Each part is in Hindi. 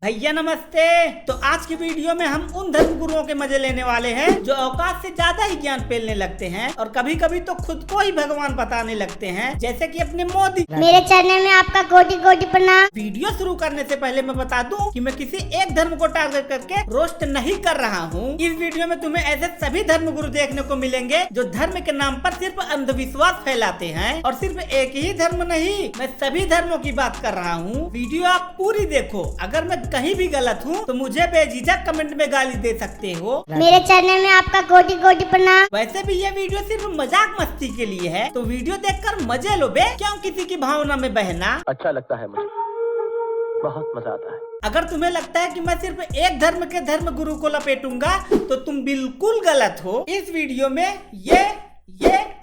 भैया नमस्ते। तो आज की वीडियो में हम उन धर्म गुरुओं के मजे लेने वाले हैं जो औकात से ज्यादा ही ज्ञान फैलने लगते हैं और कभी कभी तो खुद को ही भगवान बताने लगते हैं, जैसे कि अपने मोदी। मेरे चैनल में आपका कोटि कोटि प्रणाम। वीडियो शुरू करने से पहले मैं बता दूं कि मैं किसी एक धर्म को टारगेट करके रोस्ट नहीं कर रहा हूं। इस वीडियो में तुम्हें ऐसे सभी धर्म गुरु देखने को मिलेंगे जो धर्म के नाम पर सिर्फ अंधविश्वास फैलाते हैं, और सिर्फ एक ही धर्म नहीं, मैं सभी धर्मों की बात कर रहा हूँ। वीडियो आप पूरी देखो। अगर मैं कहीं भी गलत हूँ तो मुझे बेझिझक कमेंट में गाली दे सकते हो। मेरे चैनल में आपका कोटि कोटि प्रणाम। वैसे भी ये वीडियो सिर्फ मजाक मस्ती के लिए है, तो वीडियो देखकर मजे लो बे, क्यों किसी की भावना में बहना। अच्छा लगता है मुझे, बहुत मजा आता है। अगर तुम्हें लगता है कि मैं सिर्फ एक धर्म के धर्म गुरु को लपेटूंगा तो तुम बिल्कुल गलत हो। इस वीडियो में ये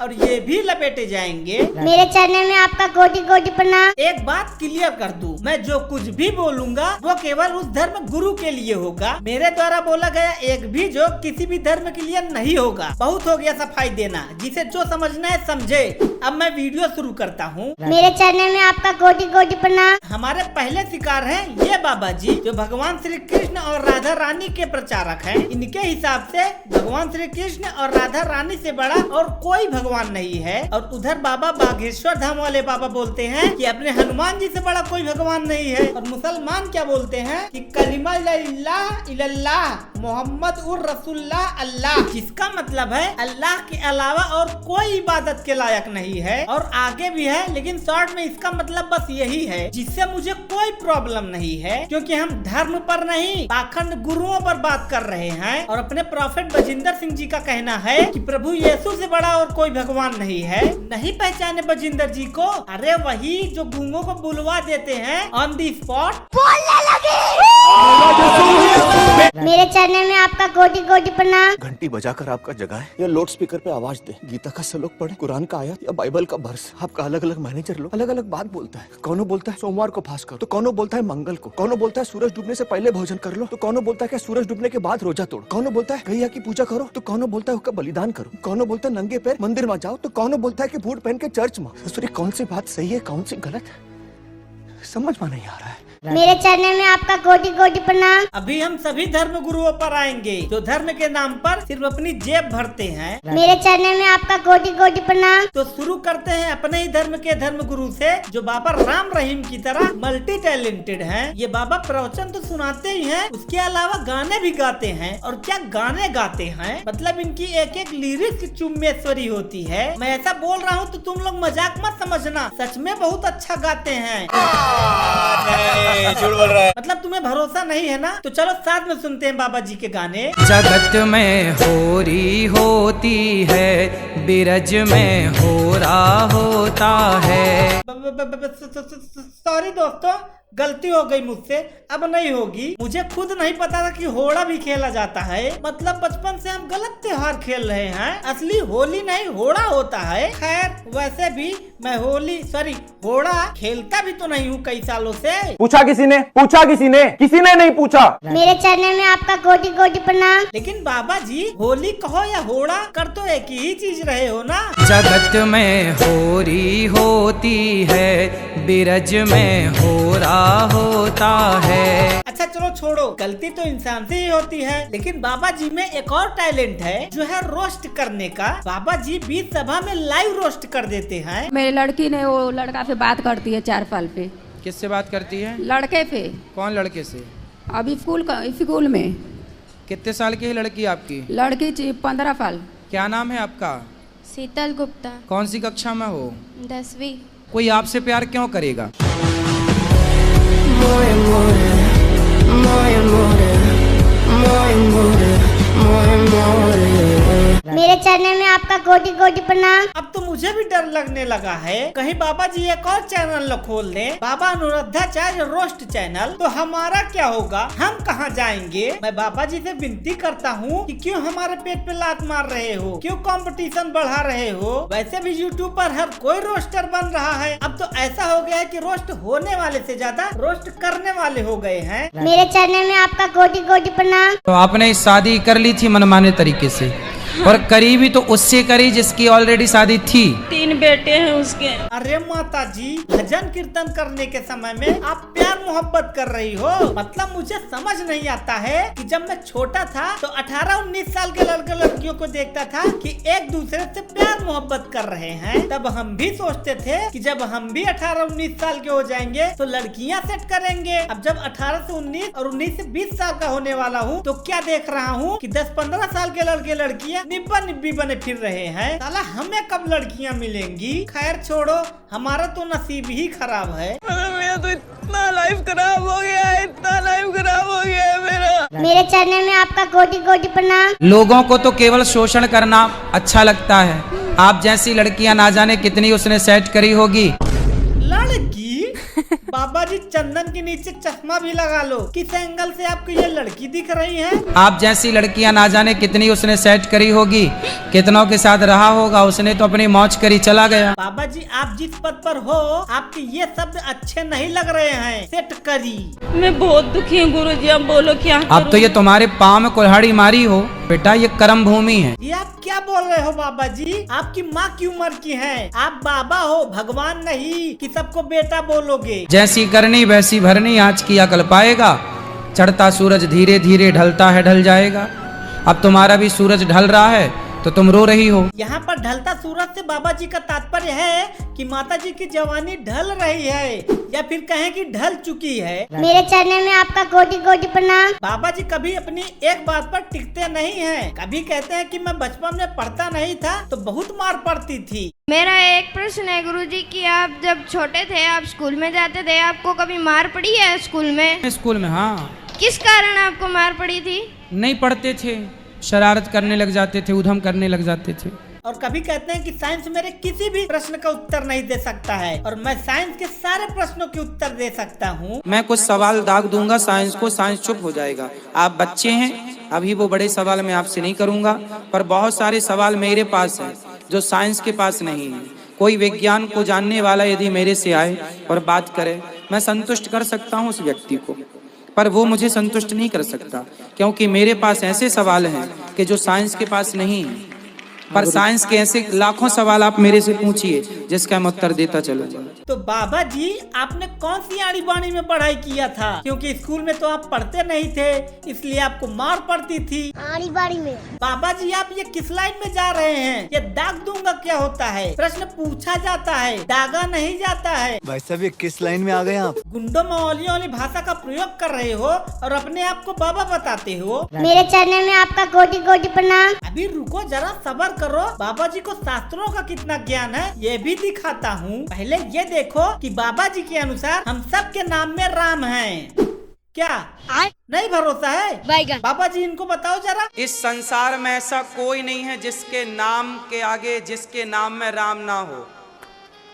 और ये भी लपेटे जाएंगे। मेरे चैनल में आपका कोटि कोटि प्रणाम। एक बात क्लियर कर दूं, मैं जो कुछ भी बोलूंगा वो केवल उस धर्म गुरु के लिए होगा। मेरे द्वारा बोला गया एक भी जोक किसी भी धर्म के लिए नहीं होगा। बहुत हो गया सफाई देना, जिसे जो समझना है समझे। अब मैं वीडियो शुरू करता हूँ। मेरे चैनल में आपका कोटि कोटि प्रणाम। हमारे पहले शिकार हैं ये बाबा जी, जो भगवान श्री कृष्ण और राधा रानी के प्रचारक हैं। इनके हिसाब से भगवान श्री कृष्ण और राधा रानी से बड़ा और कोई भगवान नहीं है। और उधर बाबा बागेश्वर धाम वाले बाबा बोलते हैं कि अपने हनुमान जी से बड़ा कोई भगवान नहीं है। और मुसलमान क्या बोलते हैं कि कलिमा ला इलाहा इल्लल्लाह मोहम्मद उर रसूलुल्लाह अल्लाह, जिसका मतलब है अल्लाह के अलावा और कोई इबादत के लायक नहीं है। और आगे भी है, लेकिन शॉर्ट में इसका मतलब बस यही है, जिससे मुझे कोई प्रॉब्लम नहीं है, क्योंकि हम धर्म पर नहीं पाखंड गुरुओं पर बात कर रहे हैं। और अपने प्रॉफेट बजिंदर सिंह जी का कहना है कि प्रभु यीशु से बड़ा और कोई भगवान नहीं है। नहीं पहचाने बजिंदर जी को? अरे वही जो गूंगों को बुलवा देते हैं ऑन दी स्पॉट। बोलने लगे। मेरे चैनल में आपका कोटि कोटि प्रणाम। घंटी बजाकर आपका जगाए या लाउड स्पीकर पे आवाज दे, गीता का श्लोक पढ़े, कुरान का आयत या बाइबल का वर्स। आपका अलग अलग मैनेजर लोग अलग अलग बात बोलता है। कौनो बोलता है सोमवार को फास्ट करो, तो कौनो बोलता है मंगल को, कौनो बोलता है सूरज डूबने से पहले भोजन कर लो, तो कौनो बोलता है कि सूरज डूबने के बाद रोजा तोड़ो, कौनो बोलता है गैया की पूजा करो, तो कौनो बोलता है उसका बलिदान करो, कौनो बोलता है नंगे पैर मंदिर में जाओ, तो कौनो बोलता है कि बूट पहन के चर्च में। ससुरी कौन सी बात सही है कौन सी गलत है समझ में नहीं आ रहा है। मेरे चैनल में आपका कोटि कोटि प्रणाम। अभी हम सभी धर्म गुरुओं पर आएंगे जो धर्म के नाम पर सिर्फ अपनी जेब भरते हैं। मेरे चैनल में आपका कोटि कोटि प्रणाम। तो शुरू करते हैं अपने ही धर्म के धर्म गुरु से, जो बाबा राम रहीम की तरह मल्टी टैलेंटेड हैं। ये बाबा प्रवचन तो सुनाते ही हैं, उसके अलावा गाने भी गाते हैं। और क्या गाने गाते हैं, मतलब इनकी एक एक लिरिक्स चुम्बेश्वरी होती है। मैं ऐसा बोल रहा हूँ तो तुम लोग मजाक मत समझना, सच में बहुत अच्छा गाते हैं। झूठ बोल रहा है। मतलब तुम्हें भरोसा नहीं है ना? तो चलो साथ में सुनते हैं बाबा जी के गाने। जगत में होरी होती है, बिरज में होरा होता है। सॉरी दोस्तों, गलती हो गई मुझसे, अब नहीं होगी। मुझे खुद नहीं पता था कि होड़ा भी खेला जाता है। मतलब बचपन से हम गलत त्योहार खेल रहे हैं। असली होली नहीं होड़ा होता है। खैर वैसे भी मैं होड़ा खेलता भी तो नहीं हूँ कई सालों से। पूछा किसी ने किसी ने नहीं पूछा। मेरे चैनल में आपका कोटि कोटि प्रणाम। लेकिन बाबा जी होली कहो या होड़ा, कर तो एक ही चीज रहे हो ना। जगत में होरी होती है, बिरज में होरा होता है। अच्छा चलो छोड़ो, गलती तो इंसान से ही होती है। लेकिन बाबा जी में एक और टैलेंट है, जो है रोस्ट करने का। बाबा जी बीच सभा में लाइव रोस्ट कर देते हैं। मेरी लड़की ने वो लड़का से बात करती है 4 साल पे। किससे बात करती है? लड़के पे। कौन लड़के से? अभी स्कूल में। कितने साल की है लड़की आपकी? लड़की 15 साल। क्या नाम है आपका? शीतल गुप्ता। कौन सी कक्षा में हो? 10वीं। कोई आपसे प्यार क्यों करेगा? मेरे चैनल में आपका कोटि कोटि प्रणाम। अब तो मुझे भी डर लगने लगा है, कहीं बाबा जी एक और चैनल न खोल दें, बाबा अनुराधाचार्य रोस्ट चैनल। तो हमारा क्या होगा? हम कहाँ जाएंगे? मैं बाबा जी से विनती करता हूँ कि क्यों हमारे पेट पे लात मार रहे हो, क्यों कंपटीशन बढ़ा रहे हो? वैसे भी यूट्यूब पर हर कोई रोस्टर बन रहा है। अब तो ऐसा हो गया है कि रोस्ट होने वाले से ज्यादा रोस्ट करने वाले हो गए हैं। मेरे चैनल में आपका कोटि कोटि प्रणाम। तो आपने शादी कर ली थी मनमाने तरीके से, और करीबी तो उससे करी जिसकी ऑलरेडी शादी थी। 3 बेटे हैं उसके। अरे माता जी, भजन कीर्तन करने के समय में आप प्यार मोहब्बत कर रही हो। मतलब मुझे समझ नहीं आता है कि जब मैं छोटा था तो 18-19 साल के लड़के लड़कियों को देखता था कि एक दूसरे से प्यार मोहब्बत कर रहे हैं, तब हम भी सोचते थे कि जब हम भी 18-19 साल के हो जाएंगे तो लड़कियां सेट करेंगे। अब जब 18 से 19 और 19 से 20 साल का होने वाला हूँ तो क्या देख रहा हूँ कि 10-15 साल के लड़के लड़कियां निब्बा निब्बी बने फिर रहे हैं। साला हमें कब लड़कियां मिलेंगी? खैर छोड़ो, हमारा तो नसीब ही खराब है। मेरा तो इतना लाइफ खराब हो गया है, इतना लाइफ खराब हो गया है मेरा। मेरे चैनल में आपका कोटि कोटि प्रणाम। लोगों को तो केवल शोषण करना अच्छा लगता है। आप जैसी लड़कियां ना जाने कितनी उसने सेट करी होगी। लड़की? बाबा जी चंदन के नीचे चश्मा भी लगा लो, किस एंगल से आपको ये लड़की दिख रही है? आप जैसी लड़कियां ना जाने कितनी उसने सेट करी होगी, कितनों के साथ रहा होगा, उसने तो अपनी मौज करी चला गया। बाबा जी आप जिस पद पर हो आपके ये शब्द अच्छे नहीं लग रहे हैं। सेट करी। मैं बहुत दुखी हूँ गुरुजी, अब बोलो क्या अब तो करूं? ये तुम्हारे पाँव में कुल्हाड़ी मारी हो बेटा, ये कर्म भूमि है। ये आप क्या बोल रहे हो बाबा जी? आपकी माँ की उम्र की है, आप बाबा हो, भगवान नहीं कि सबको बेटा बोलोगे। जैसी करनी वैसी भरनी, आज किया कल पाएगा। चढ़ता सूरज धीरे धीरे ढलता है ढल जाएगा। अब तुम्हारा भी सूरज ढल रहा है तो तुम रो रही हो। यहाँ पर ढलता सूरज से बाबा जी का तात्पर्य है कि माता जी की जवानी ढल रही है या फिर कहें कि ढल चुकी है। मेरे चैनल में आपका कोटि कोटि प्रणाम। बाबा जी कभी अपनी एक बात पर टिकते नहीं हैं। कभी कहते हैं कि मैं बचपन में पढ़ता नहीं था तो बहुत मार पड़ती थी। मेरा एक प्रश्न है गुरुजी कि आप जब छोटे थे, आप स्कूल में जाते थे, आपको कभी मार पड़ी है स्कूल में? स्कूल में? हाँ। किस कारण आपको मार पड़ी थी? नहीं पढ़ते थे, शरारत करने लग जाते थे, उधम करने लग जाते थे। और कभी कहते हैं कि साइंस मेरे किसी भी प्रश्न का उत्तर नहीं दे सकता है और मैं साइंस के सारे प्रश्नों के उत्तर दे सकता हूँ। मैं कुछ सवाल दाग दूंगा साइंस को, साइंस चुप हो जाएगा। आप बच्चे हैं, अभी वो बड़े सवाल मैं आपसे नहीं करूंगा, पर बहुत सारे सवाल मेरे पास हैं जो साइंस के पास नहीं है। कोई विज्ञान को जानने वाला यदि मेरे से आए और बात करे, मैं संतुष्ट कर सकता हूँ उस व्यक्ति को, पर वो मुझे संतुष्ट नहीं कर सकता, क्योंकि मेरे पास ऐसे सवाल हैं कि जो साइंस के पास नहीं है। पर साइंस के ऐसे लाखों सवाल आप मेरे से पूछिए जिसका मैं उत्तर देता चलूंगा। तो बाबा जी आपने कौन सी आड़ी बाड़ी में पढ़ाई किया था? क्योंकि स्कूल में तो आप पढ़ते नहीं थे, इसलिए आपको मार पड़ती थी। आड़ी बाड़ी में? बाबा जी आप ये किस लाइन में जा रहे हैं? ये दाग दूंगा क्या होता है? प्रश्न पूछा जाता है, दागा नहीं जाता है। भाई साहब ये किस लाइन में आ गए आप? गुंडों मौलियों वाली भाषा का प्रयोग कर रहे हो और अपने आप को बाबा बताते हो। मेरे चैनल में आपका कोटि कोटि प्रणाम। अभी रुको जरा, सब्र करो। बाबा जी को शास्त्रों का कितना ज्ञान है ये भी दिखाता हूँ। पहले ये देखो कि बाबा जी के अनुसार हम सब के नाम में राम हैं। क्या नहीं भरोसा है? बाबा जी इनको बताओ जरा। इस संसार में ऐसा कोई नहीं है जिसके नाम के आगे जिसके नाम में राम ना हो।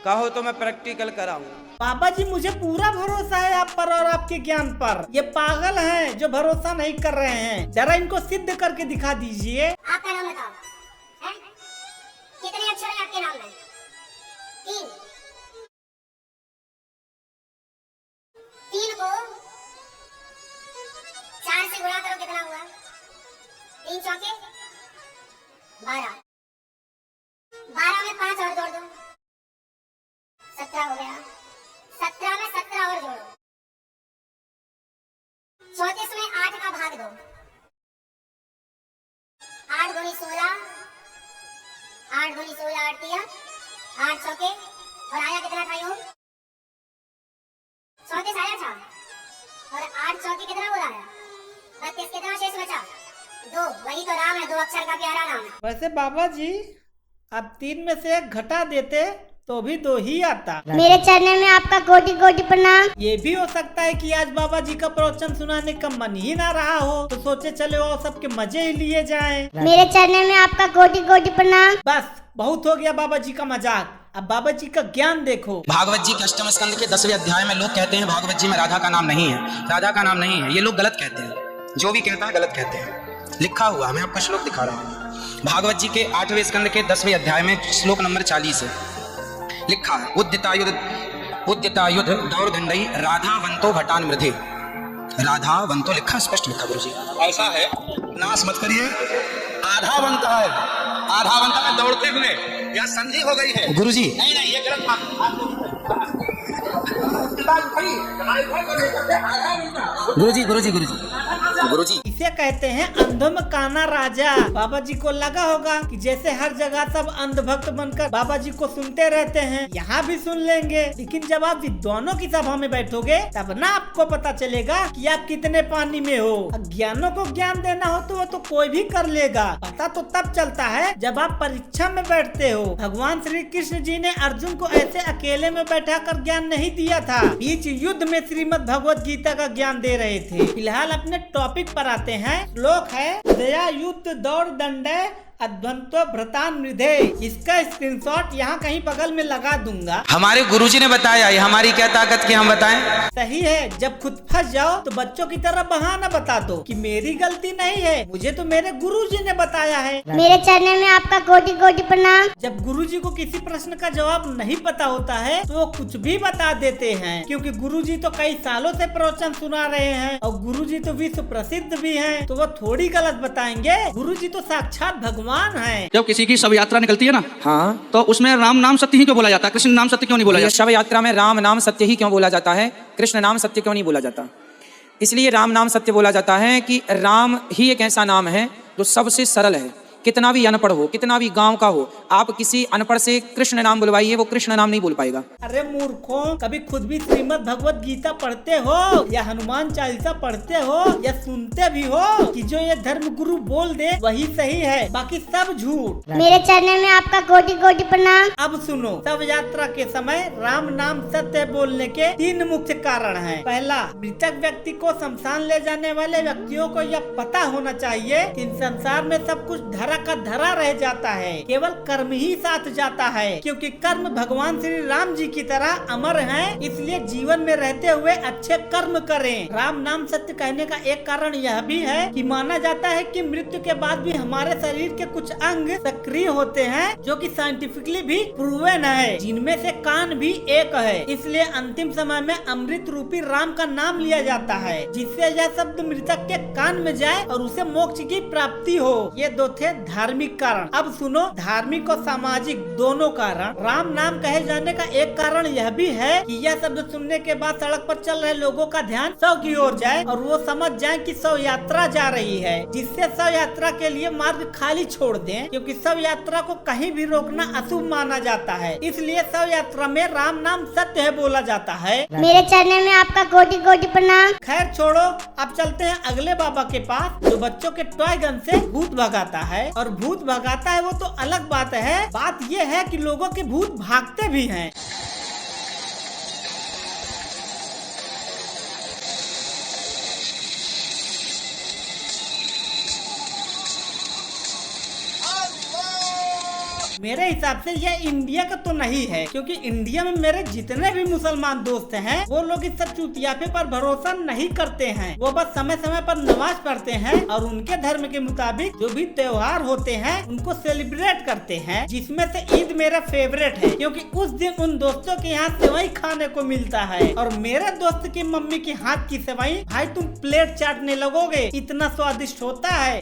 कहो तो मैं प्रैक्टिकल कराऊं। बाबा जी मुझे पूरा भरोसा है आप पर और आपके ज्ञान पर। ये पागल हैं जो भरोसा नहीं कर रहे हैं। जरा इनको सिद्ध करके दिखा दीजिए। आपका नाम बताओ, कितने अक्षर हैं आपके नाम में? 3। 3 को 4 से गुणा करो, कितना हुआ? 3 चौके 12। 12 में 5 और जोड़ दो, 17 हो गया। 17 में 17 और जोड़ो, 34 में 8 का भाग दो। 8 दूनी 16, 8 दूनी 16, 8 दिया, 8 चौके और आया कितना था यूं? 34 आया था और 8 चौके कितना बोला है? 32। कितना शेष बचा? 2। वही तो राम है, 2 अक्षर का प्यारा नाम है। वैसे बाबा जी आप 3 में से 1 घटा देते तो भी 2 ही आता। मेरे चैनल में आपका कोटि कोटि प्रणाम। ये भी हो सकता है कि आज बाबा जी का प्रवचन सुनाने का मन ही ना रहा हो तो सोचे चले और सबके मजे ही लिए जाएं। मेरे चैनल में आपका कोटि कोटि प्रणाम। बस बहुत हो गया बाबा जी का मजाक, अब बाबा जी का ज्ञान देखो। भागवत जी के 8वें स्कंद के 10वें अध्याय में लोग कहते हैं भागवत जी में राधा का नाम नहीं है, राधा का नाम नहीं है। ये लोग गलत कहते हैं, जो भी कहता है गलत कहते हैं। लिखा हुआ मैं आपको श्लोक दिखा रहा हूँ। भागवत जी के 8वें स्कंद के 10वें अध्याय में श्लोक नंबर 40 है, लिखा है उद्यता युद्ध दौर्दंडई राधावंतो भटान मृधे। राधावंतो लिखा, स्पष्ट लिखा गुरुजी। ऐसा है, नाश मत करिए, आधा बनता है, आधा बनता है दौड़ते हुए, या संधि हो गई है गुरुजी। नहीं नहीं, ये गलत गुरुजी गुरुजी गुरुजी गुरुजी इसे कहते हैं अंधों में काना राजा। बाबा जी को लगा होगा कि जैसे हर जगह सब अंधभक्त बनकर बाबा जी को सुनते रहते हैं, यहाँ भी सुन लेंगे। लेकिन जब आप विद्वानों की सभा में बैठोगे तब ना आपको पता चलेगा कि आप कितने पानी में हो। अज्ञानों को ज्ञान देना हो तो वो तो कोई भी कर लेगा। पता तो तब चलता है जब आप परीक्षा में बैठते हो। भगवान श्री कृष्ण जी ने अर्जुन को ऐसे अकेले में बैठा कर ज्ञान नहीं दिया था, बीच युद्ध में श्रीमद् भगवत गीता का ज्ञान दे रहे थे। फिलहाल अपने टॉपिक पर आते हैं। श्लोक है दया युद्ध दौड़ दंडे अध्वंतो भ्रतान मृधे। इसका स्क्रीनशॉट यहाँ कहीं बगल में लगा दूंगा। हमारे गुरुजी ने बताया, ये हमारी क्या ताकत की हम बताएं? सही है, जब खुद फंस जाओ तो बच्चों की तरह बहाना बता दो कि मेरी गलती नहीं है, मुझे तो मेरे गुरुजी ने बताया है। मेरे चरणों में आपका कोटि कोटि प्रणाम। जब गुरुजी को किसी प्रश्न का जवाब नहीं पता होता है तो वो कुछ भी बता देते हैं, क्योंकि गुरुजी तो कई सालों से प्रवचन सुना रहे हैं और गुरुजी तो विश्व प्रसिद्ध भी हैं, तो वो थोड़ी गलत बताएंगे। गुरुजी तो साक्षात भगवान है। जब किसी की शव यात्रा निकलती है ना, हाँ, तो उसमें राम नाम सत्य ही क्यों बोला जाता है? कृष्ण नाम सत्य क्यों नहीं बोला ये जाता? शव यात्रा में राम नाम सत्य ही क्यों बोला जाता है? कृष्ण नाम सत्य क्यों नहीं बोला जाता? इसलिए राम नाम सत्य बोला जाता है कि राम ही एक ऐसा नाम है जो सबसे सरल है। कितना भी अनपढ़ हो, कितना भी गांव का हो, आप किसी अनपढ़ से कृष्ण नाम बुलवाइए, वो कृष्ण नाम नहीं बोल पाएगा। अरे मूर्खों, कभी खुद भी श्रीमद् भगवत गीता पढ़ते हो या हनुमान चालीसा पढ़ते हो या सुनते भी हो कि जो ये धर्म गुरु बोल दे वही सही है, बाकी सब झूठ। मेरे चरणों में आपका कोटि कोटि प्रणाम। अब सुनो, शव यात्रा के समय राम नाम सत्य बोलने के 3 मुख्य कारण हैं। पहला, मृतक व्यक्ति को शमशान ले जाने वाले व्यक्तियों को यह पता होना चाहिए कि संसार में सब कुछ धरा का धरा रह जाता है, केवल कर्म ही साथ जाता है, क्योंकि कर्म भगवान श्री राम जी की तरह अमर हैं, इसलिए जीवन में रहते हुए अच्छे कर्म करें। राम नाम सत्य कहने का एक कारण यह भी है कि माना जाता है कि मृत्यु के बाद भी हमारे शरीर के कुछ अंग सक्रिय होते हैं, जो कि साइंटिफिकली भी प्रूवन है, जिनमें से कान भी एक है। इसलिए अंतिम समय में अमृत रूपी राम का नाम लिया जाता है, जिससे यह शब्द मृतक के कान में जाए और उसे मोक्ष की प्राप्ति हो। ये 2 थे धार्मिक कारण। अब सुनो, धार्मिक और सामाजिक दोनों कारण। राम नाम कहे जाने का एक कारण यह भी है कि यह शब्द सुनने के बाद सड़क पर चल रहे लोगों का ध्यान शव की ओर जाए और वो समझ जाए कि शव यात्रा जा रही है, जिससे शव यात्रा के लिए मार्ग खाली छोड़ दें, क्योंकि शव यात्रा को कहीं भी रोकना अशुभ माना जाता है। इसलिए शव यात्रा में राम नाम सत्य है बोला जाता है। मेरे चरणों में आपका कोटि कोटि प्रणाम। खैर छोड़ो, अब चलते हैं अगले बाबा के पास, जो बच्चों के टॉय गन से भूत भगाता है। और भूत भगाता है वो तो अलग बात है, बात ये है कि लोगों के भूत भागते भी हैं। मेरे हिसाब से यह इंडिया का तो नहीं है, क्योंकि इंडिया में मेरे जितने भी मुसलमान दोस्त हैं वो लोग इस सब चूतियापे पर भरोसा नहीं करते हैं। वो बस समय समय पर नमाज पढ़ते हैं और उनके धर्म के मुताबिक जो भी त्योहार होते हैं उनको सेलिब्रेट करते हैं, जिसमें से ईद मेरा फेवरेट है, क्योंकि उस दिन उन दोस्तों के यहाँ सेवई खाने को मिलता है। और मेरे दोस्त की मम्मी के हाथ की सेवई, भाई तुम प्लेट चाटने लगोगे, इतना स्वादिष्ट होता है।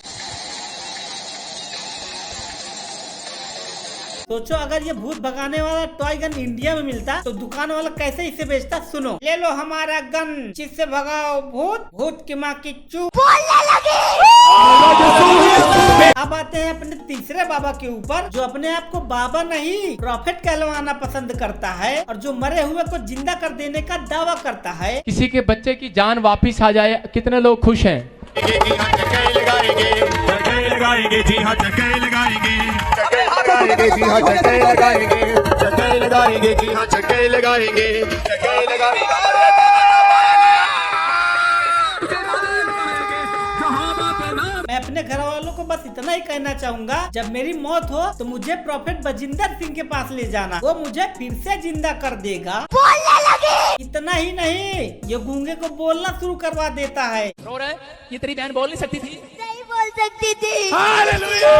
सोचो, अगर ये भूत भगाने वाला टॉय गन इंडिया में मिलता तो दुकान वाला कैसे इसे बेचता। सुनो, ले लो हमारा गन, जिससे भगाओ भूत, भूत की माँ की चूप बोलने लगे। अब आते हैं अपने तीसरे बाबा के ऊपर, जो अपने आप को बाबा नहीं प्रॉफिट कहलवाना पसंद करता है और जो मरे हुए को जिंदा कर देने का दावा करता है। किसी के बच्चे की जान वापिस आ जाए, कितने लोग खुश हैं? लगाएंगे जी हाँ, चक्के लगाएंगे, लगाएंगे जी हाँ, चक्के लगाएंगे, चक्के लगाएंगे जी हाँ, चक्के लगाएंगे, चक्के लगाएंगे। मैं अपने घर वालों को बस इतना ही कहना चाहूंगा, जब मेरी मौत हो तो मुझे प्रॉफेट बजिंदर सिंह के पास ले जाना, वो मुझे फिर से जिंदा कर देगा। बोलने लगे। इतना ही नहीं, ये गूंगे को बोलना शुरू करवा देता है। रो रहे? ये तेरी बहन बोल नहीं सकती थी? नहीं बोल सकती थी। हालेलुया।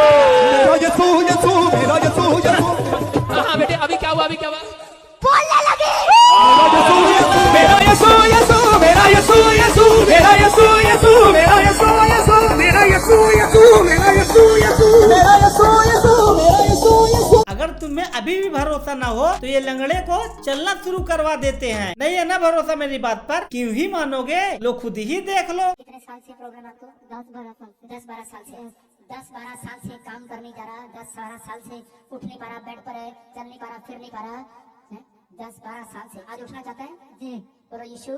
मेरा यीशु, यीशु, मेरा यीशु, यीशु। हाँ बेटे, अभी क्या हुआ? अभी क्या हुआ? बोलने लगे। मेरा यीशु, यीशु, मेरा यीशु, यीशु, मेरा यीशु, यीशु, मेरा यीशु, यीशु, मेरा यीशु, यीशु, मेरा यीशु, यीशु। अभी भी भरोसा न हो तो ये लंगड़े को चलना शुरू करवा देते हैं। नहीं है ना भरोसा मेरी बात पर? क्यों ही मानोगे? लो खुद ही देख लो। कितने साल से प्रॉब्लम आपको? 10-12 साल से। 10-12 साल से 10-12 साल से काम कर नहीं जा रहा, 10-12 साल से उठ नहीं पा रहा, बेड पर है, चल नहीं पा रहा, फिर नहीं पा रहा, 10-12 साल से। आज उठना चाहता है जी? बोलो यीशु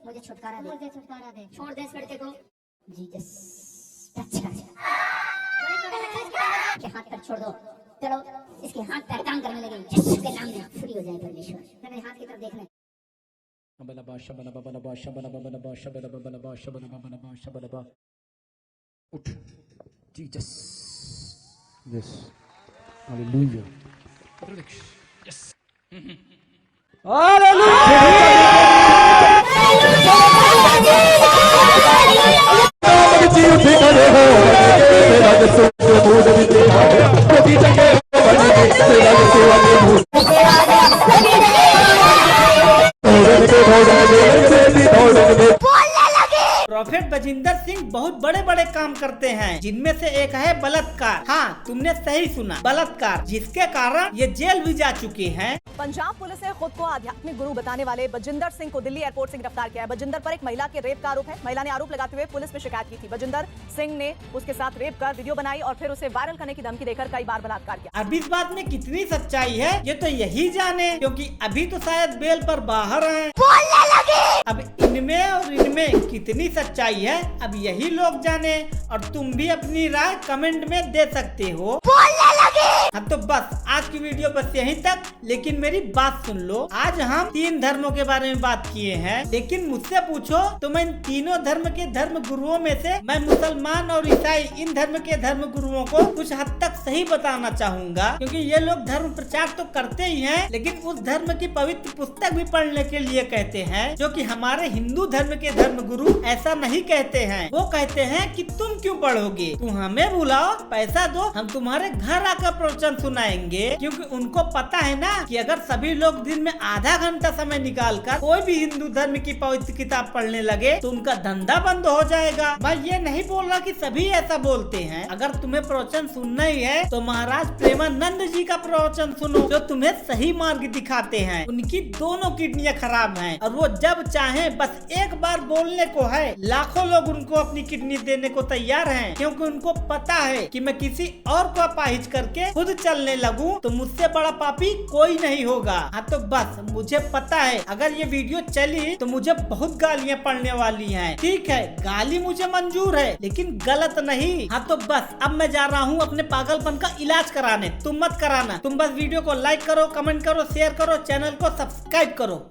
मुझे छुटकारा दे, मुझे छुटकारा दे। छोड़ दे इस लड़के को, जीसस टच कर के हाथ पैर छोड़ दो। चलो इसके हाथ पैर काम करने लगे, यीशु के नाम में फ्री हो जाए परमेश्वर। मेरे हाथ की तरफ देखना। उठ Jesus yes hallelujah yes prophet Bajinder Singh बहुत बड़े बड़े काम करते हैं, जिनमें से एक है बलात्कार। हाँ तुमने सही सुना, बलात्कार, जिसके कारण ये जेल भी जा चुके हैं। पंजाब पुलिस ने खुद को आध्यात्मिक गुरु बताने वाले बजिंदर सिंह को दिल्ली एयरपोर्ट से गिरफ्तार किया है। बजिंदर पर एक महिला के रेप का आरोप है। महिला ने आरोप लगाते हुए पुलिस में शिकायत की थी। बजिंदर सिंह ने उसके साथ रेप कर वीडियो बनाई और फिर उसे वायरल करने की धमकी देकर कई बार बलात्कार किया। अब इस बात में कितनी सच्चाई है ये तो यही जाने, क्योंकि अभी तो शायद बेल पर बाहर हैं। अब इनमें और इनमें कितनी सच्चाई है अब यही लोग जाने, और तुम भी अपनी राय कमेंट में दे सकते हो। हाँ तो बस आज की वीडियो बस यहीं तक, लेकिन मेरी बात सुन लो। आज हम 3 धर्मों के बारे में बात किए हैं, लेकिन मुझसे पूछो तो मैं इन तीनों धर्म के धर्म गुरुओं में से मैं मुसलमान और ईसाई इन धर्म के धर्म गुरुओं को कुछ हद तक सही बताना चाहूँगा, क्योंकि ये लोग धर्म प्रचार तो करते ही हैं, लेकिन उस धर्म की पवित्र पुस्तक भी पढ़ने के लिए कहते हैं, जो कि हमारे हिंदू धर्म के धर्म गुरु ऐसा नहीं कहते हैं। वो कहते हैं कि तुम क्यों पढ़ोगे, तुम हमें बुलाओ, पैसा दो, हम तुम्हारे घर आकर प्रवचन सुनाएंगे। क्योंकि उनको पता है ना कि अगर सभी लोग दिन में आधा घंटा समय निकालकर कोई भी हिंदू धर्म की पवित्र किताब पढ़ने लगे तो उनका धंधा बंद हो जाएगा। मैं ये नहीं बोल रहा कि सभी ऐसा बोलते हैं। अगर तुम्हें प्रवचन सुनना ही है तो महाराज प्रेमानंद जी का प्रवचन सुनो, जो तुम्हें सही मार्ग दिखाते हैं। उनकी दोनों किडनियां खराब हैं और वो जब चाहे बस एक बार बोलने को है, लाखों लोग उनको अपनी किडनी देने को तैयार हैं, क्योंकि उनको पता है कि मैं किसी और को अपाहिज करके खुद चलने लगूं तो मुझसे बड़ा पापी कोई नहीं होगा। हाँ तो बस मुझे पता है अगर ये वीडियो चली तो मुझे बहुत गालियाँ पड़ने वाली हैं। ठीक है, गाली मुझे मंजूर है, लेकिन गलत नहीं। हाँ तो बस अब मैं जा रहा हूँ अपने पागलपन का इलाज कराने, तुम मत कराना। तुम बस वीडियो को लाइक करो, कमेंट करो, शेयर करो, चैनल को सब्सक्राइब करो।